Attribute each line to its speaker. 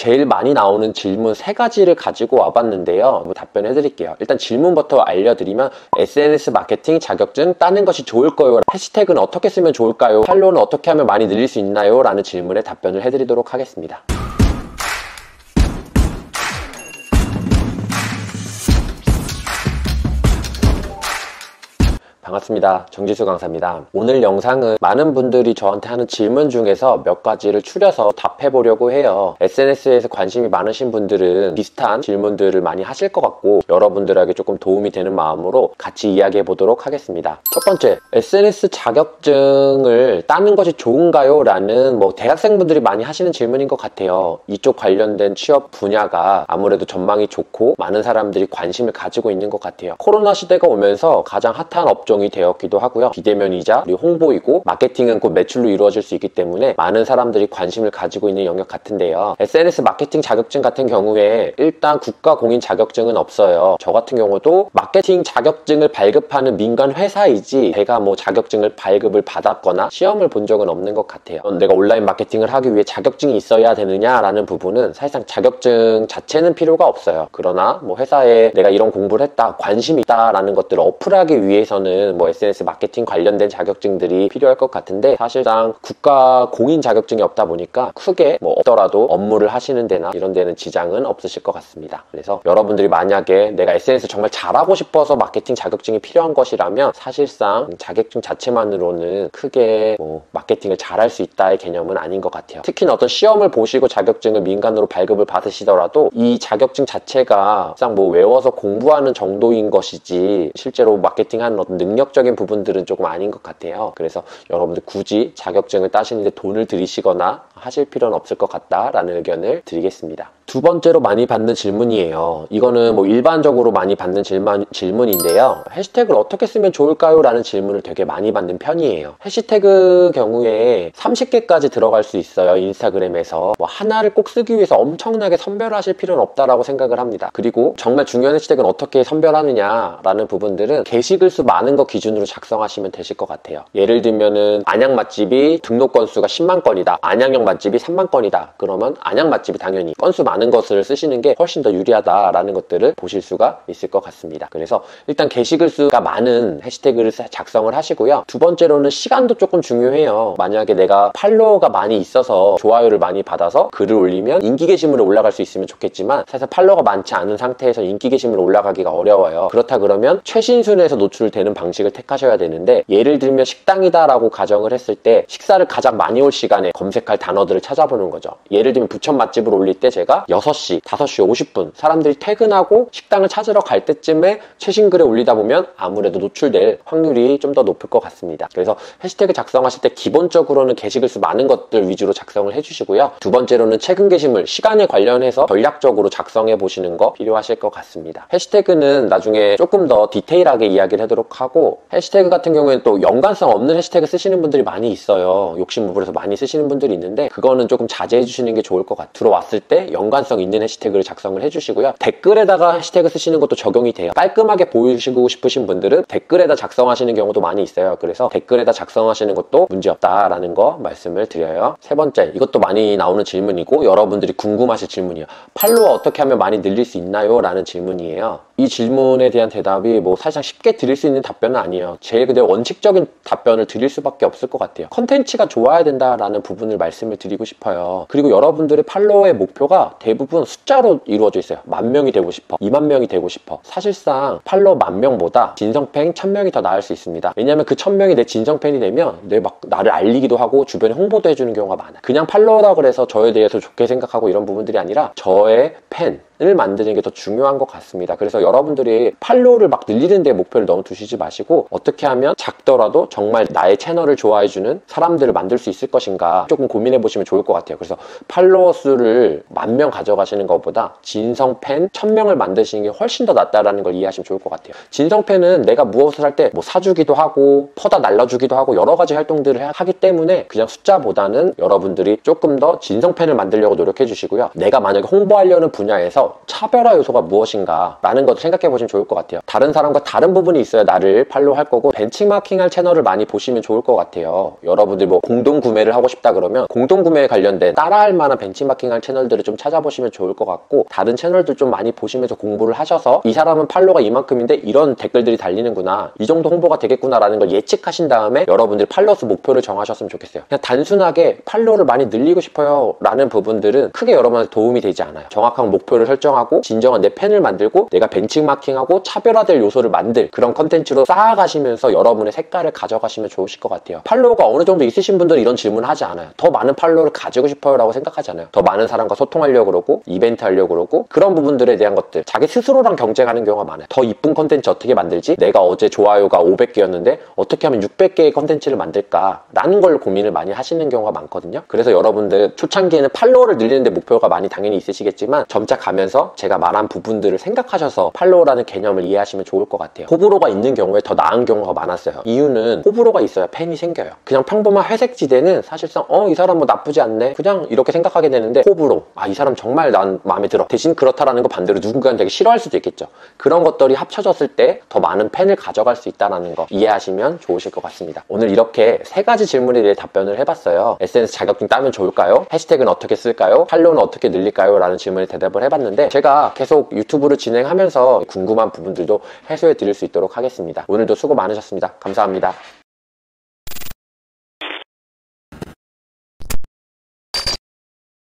Speaker 1: 제일 많이 나오는 질문 3가지를 가지고 와봤는데요. 답변해 드릴게요. 일단 질문부터 알려드리면 SNS 마케팅 자격증 따는 것이 좋을까요? 해시태그는 어떻게 쓰면 좋을까요? 팔로우는 어떻게 하면 많이 늘릴 수 있나요? 라는 질문에 답변을 해드리도록 하겠습니다. 반갑습니다. 정지수 강사입니다. 오늘 영상은 많은 분들이 저한테 하는 질문 중에서 몇 가지를 추려서 답해 보려고 해요. SNS에서 관심이 많으신 분들은 비슷한 질문들을 많이 하실 것 같고 여러분들에게 조금 도움이 되는 마음으로 같이 이야기해 보도록 하겠습니다. 첫 번째, SNS 자격증을 따는 것이 좋은가요? 라는 대학생분들이 많이 하시는 질문인 것 같아요. 이쪽 관련된 취업 분야가 아무래도 전망이 좋고 많은 사람들이 관심을 가지고 있는 것 같아요. 코로나 시대가 오면서 가장 핫한 업종이 되었기도 하고요. 비대면이자 홍보이고 마케팅은 곧 매출로 이루어질 수 있기 때문에 많은 사람들이 관심을 가지고 있는 영역 같은데요. SNS 마케팅 자격증 같은 경우에 일단 국가 공인 자격증은 없어요. 저 같은 경우도 마케팅 자격증을 발급하는 민간 회사이지 제가 자격증을 발급을 받았거나 시험을 본 적은 없는 것 같아요. 내가 온라인 마케팅을 하기 위해 자격증이 있어야 되느냐라는 부분은 사실상 자격증 자체는 필요가 없어요. 그러나 회사에 내가 이런 공부를 했다, 관심이 있다라는 것들을 어플하기 위해서는 SNS 마케팅 관련된 자격증들이 필요할 것 같은데 사실상 국가 공인 자격증이 없다 보니까 크게 없더라도 업무를 하시는 데나 이런 데는 지장은 없으실 것 같습니다. 그래서 여러분들이 만약에 내가 SNS 정말 잘하고 싶어서 마케팅 자격증이 필요한 것이라면 사실상 자격증 자체만으로는 크게 마케팅을 잘할 수 있다의 개념은 아닌 것 같아요. 특히나 어떤 시험을 보시고 자격증을 민간으로 발급을 받으시더라도 이 자격증 자체가 항상 외워서 공부하는 정도인 것이지 실제로 마케팅하는 어떤 능력적인 부분들은 조금 아닌 것 같아요. 그래서 여러분들 굳이 자격증을 따시는데 돈을 들이시거나 하실 필요는 없을 것 같다라는 의견을 드리겠습니다. 두 번째로 많이 받는 질문이에요. 이거는 일반적으로 많이 받는 질문인데요. 해시태그를 어떻게 쓰면 좋을까요? 라는 질문을 되게 많이 받는 편이에요. 해시태그 경우에 30개까지 들어갈 수 있어요. 인스타그램에서. 하나를 꼭 쓰기 위해서 엄청나게 선별하실 필요는 없다라고 생각을 합니다. 그리고 정말 중요한 해시태그는 어떻게 선별하느냐라는 부분들은 게시글 수 많은 거 기준으로 작성하시면 되실 것 같아요. 예를 들면은 안양 맛집이 등록 건수가 10만 건이다. 안양역 맛집이 3만 건이다. 그러면 안양 맛집이 당연히 건수 많은 것을 쓰시는 게 훨씬 더 유리하다라는 것들을 보실 수가 있을 것 같습니다. 그래서 일단 게시글 수가 많은 해시태그를 작성을 하시고요. 두 번째로는 시간도 조금 중요해요. 만약에 내가 팔로워가 많이 있어서 좋아요를 많이 받아서 글을 올리면 인기 게시물에 올라갈 수 있으면 좋겠지만 사실 팔로워가 많지 않은 상태에서 인기 게시물에 올라가기가 어려워요. 그렇다 그러면 최신순에서 노출되는 방식을 택하셔야 되는데 예를 들면 식당이다라고 가정을 했을 때 식사를 가장 많이 올 시간에 검색할 단어들을 찾아보는 거죠. 예를 들면 부천 맛집을 올릴 때 제가 6시, 5시 50분 사람들이 퇴근하고 식당을 찾으러 갈 때쯤에 최신 글을 올리다 보면 아무래도 노출될 확률이 좀 더 높을 것 같습니다. 그래서 해시태그 작성하실 때 기본적으로는 게시글 수 많은 것들 위주로 작성을 해주시고요. 두 번째로는 최근 게시물, 시간에 관련해서 전략적으로 작성해 보시는 거 필요하실 것 같습니다. 해시태그는 나중에 조금 더 디테일하게 이야기를 하도록 하고 해시태그 같은 경우에는 또 연관성 없는 해시태그 쓰시는 분들이 많이 있어요. 욕심 부려서 많이 쓰시는 분들이 있는데 그거는 조금 자제해 주시는 게 좋을 것 같아요. 들어왔을 때 연관성 있는 해시태그를 작성을 해주시고요. 댓글에다가 해시태그 쓰시는 것도 적용이 돼요. 깔끔하게 보이시고 싶으신 분들은 댓글에다 작성하시는 경우도 많이 있어요. 그래서 댓글에다 작성하시는 것도 문제없다라는 거 말씀을 드려요. 세 번째, 이것도 많이 나오는 질문이고 여러분들이 궁금하실 질문이에요. 팔로워 어떻게 하면 많이 늘릴 수 있나요? 라는 질문이에요. 이 질문에 대한 대답이 사실상 쉽게 드릴 수 있는 답변은 아니에요. 제일 그대로 원칙적인 답변을 드릴 수밖에 없을 것 같아요. 컨텐츠가 좋아야 된다라는 부분을 말씀을 드리고 싶어요. 그리고 여러분들의 팔로워의 목표가 대부분 숫자로 이루어져 있어요. 10,000명이 되고 싶어, 20,000명이 되고 싶어. 사실상 팔로워 10,000명보다 진성팬 1,000명이 더 나을 수 있습니다. 왜냐면 그 1,000명이 내 진성팬이 되면 나를 알리기도 하고 주변에 홍보도 해주는 경우가 많아요. 그냥 팔로워라고 해서 저에 대해서 좋게 생각하고 이런 부분들이 아니라 저의 팬을 만드는 게 더 중요한 것 같습니다. 그래서 여러분들이 팔로우를 막 늘리는 데 목표를 너무 두시지 마시고 어떻게 하면 작더라도 정말 나의 채널을 좋아해주는 사람들을 만들 수 있을 것인가 조금 고민해 보시면 좋을 것 같아요. 그래서 팔로워 수를 10,000명 가져가시는 것보다 진성팬 1,000명을 만드시는 게 훨씬 더 낫다라는 걸 이해하시면 좋을 것 같아요. 진성팬은 내가 무엇을 할 때 사주기도 하고 퍼다 날려주기도 하고 여러 가지 활동들을 하기 때문에 그냥 숫자보다는 여러분들이 조금 더 진성팬을 만들려고 노력해 주시고요. 내가 만약에 홍보하려는 분야에서 중에서 차별화 요소가 무엇인가 라는 것도 생각해 보시면 좋을 것 같아요. 다른 사람과 다른 부분이 있어야 나를 팔로우 할 거고, 벤치마킹 할 채널을 많이 보시면 좋을 것 같아요. 여러분들 뭐 공동 구매를 하고 싶다 그러면 공동 구매에 관련된 따라할 만한 벤치마킹 할 채널들을 좀 찾아보시면 좋을 것 같고, 다른 채널들 좀 많이 보시면서 공부를 하셔서 이 사람은 팔로우가 이만큼인데 이런 댓글들이 달리는구나, 이 정도 홍보가 되겠구나 라는 걸 예측하신 다음에 여러분들이 팔로우 수 목표를 정하셨으면 좋겠어요. 그냥 단순하게 팔로우를 많이 늘리고 싶어요 라는 부분들은 크게 여러분한테 도움이 되지 않아요. 정확한 목표를 설정하고 진정한 내 팬을 만들고 내가 벤치마킹하고 차별화될 요소를 만들 그런 컨텐츠로 쌓아가시면서 여러분의 색깔을 가져가시면 좋으실 것 같아요. 팔로우가 어느 정도 있으신 분들은 이런 질문을 하지 않아요. 더 많은 팔로우를 가지고 싶어요 라고 생각하잖아요. 더 많은 사람과 소통하려고 그러고 이벤트 하려고 그러고, 그런 부분들에 대한 것들, 자기 스스로랑 경쟁하는 경우가 많아요. 더 이쁜 컨텐츠 어떻게 만들지? 내가 어제 좋아요가 500개였는데 어떻게 하면 600개의 컨텐츠를 만들까? 라는 걸 고민을 많이 하시는 경우가 많거든요. 그래서 여러분들 초창기에는 팔로워를 늘리는데 목표가 많이 당연히 있으시겠지만, 점차 가면서 제가 말한 부분들을 생각하셔서 팔로워라는 개념을 이해하시면 좋을 것 같아요. 호불호가 있는 경우에 더 나은 경우가 많았어요. 이유는 호불호가 있어야 팬이 생겨요. 그냥 평범한 회색지대는 사실상 이 사람 뭐 나쁘지 않네, 그냥 이렇게 생각하게 되는데, 호불호, 이 사람 정말 난 마음에 들어, 대신 그렇다라는 거 반대로 누군가는 되게 싫어할 수도 있겠죠. 그런 것들이 합쳐졌을 때 더 많은 팬을 가져갈 수 있다는 거 이해하시면 좋으실 것 같습니다. 오늘 이렇게 3가지 질문에 대해 답변을 해봤어요. SNS 자격증 따면 좋을까요? 해시태그는 어떻게 쓸까요? 팔로우는 어떻게 늘릴까요? 라는 질문에 대답을 해봤는데, 제가 계속 유튜브를 진행하면서 궁금한 부분들도 해소해 드릴 수 있도록 하겠습니다. 오늘도 수고 많으셨습니다. 감사합니다.